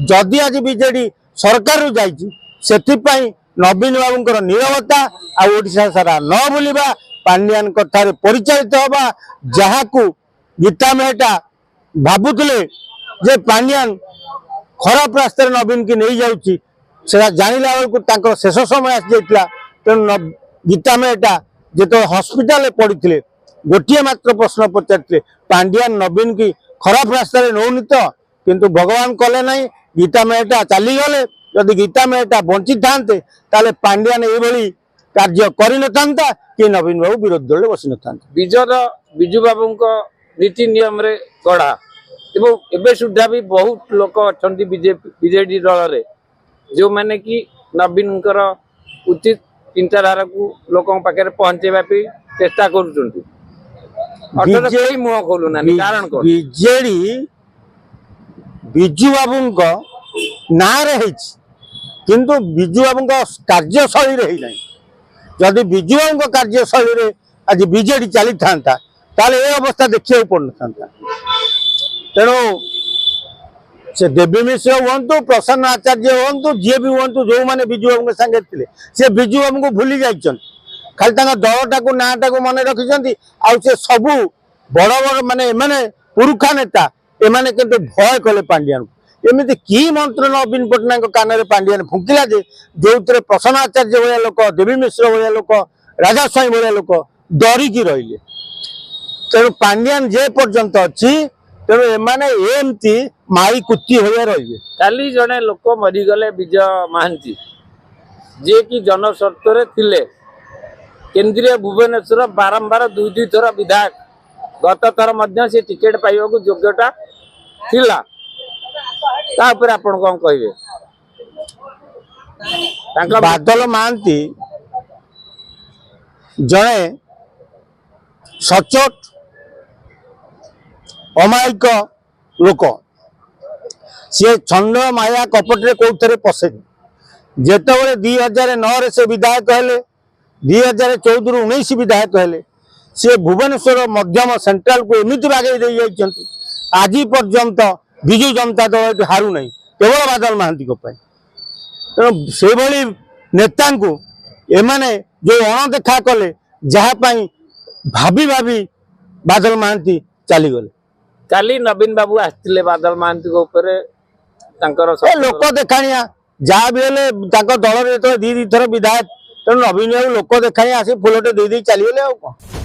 जदि आज बीजेडी सरकार से नवीन बाबू नीरवता आशा सारा न बुलवा पांड्यान कथार परिचालित हवा जहाँ को गीता मेहटा भावुले जे पांड्यान खराब रास्तार नवीन की नहीं जाऊँगी जानला बेलू शेष समय आसी तेणु गीता मेहटा जो हस्पिटाल पड़ते गोटे मात्र प्रश्न पचारे पांड्यान नवीन की खराब रास्ता नौनी तो किंतु भगवान कले ना गीता मेहटा चलीगले जदि गीता मेहटा बंची था पांड्यान ये कार्य कर कि नवीन बाबू विरोधी दल बसी न विजु बाबू नीति नियम रे गढ़ा एवं सुधा भी बहुत लोक अच्छा बीजेडी दल में जो मैंने कि नवीन उचित चिंताधारा को लोक पाखे पहुंचेवा चेष्टा कर मुह खोलुना कारण बीजेडी विजु बाबू ना किंतु विजु बाबू कार्यशैली रही ना जदि विजु बाबू कार्यशैली आज बीजेडी चली था ये अवस्था देखा पड़ न तेणु से देवी मिश्र हूँ प्रसन्न आचार्य हूँ जी भी हूँ जो मैंने विजु बाबू सागे थे से विजु बाबू को भूली जाइए खाली दलटा को नाटा को मन रखिंट से सबू बड़ बड़ माने पुरुखा नेता एमाने किंतु भय कले पांड्यान एमती कि मंत्र नवीन पट्टनायक कान में पांड्यान फुंकिला जो प्रसन्न आचार्य भाया लोक देवी मिश्र भाया लोक राजा स्वाई भाया लोक डरिकी रही तेणु पांड्यान जे पर्यंत अच्छी तेणु एमाने एमती माई कुत्ती हो रही काली जड़े लोक मरीगले विजय महांती जे कि जनस्वार्थ थिले केंद्रीय भुवनेश्वर बारंबार दुई दुई थर विधायक गत थर से टिकेट पाइबा योग्यता थिला तापर आपण कौन कहिबे बादल महांती जड़े सचोट अमायिक लोक सी छंद माया कपटे कौथे पशेनी जिते 2009 से विधायक हेले 2014 19 विधायक हेले सी भुवनेश्वर मध्यम सेंट्रल को एमती बागे दे जाइछंती आज पर्यंत विजु जनता दल हारू नहीं केवल बादल महांती तेणु से भली नेता को एमाने जो अणदेखा कले जहाँपाई भाभी भाभी बादल महांती चलीगले काली नवीन बाबू आसते बादल महांती लोक देखाणिया जहाँ भी हेले दल दी दी थर विधायक तेणु नवीन बाबू लोक देखाणिया आसी फुलटे दे चलीगले।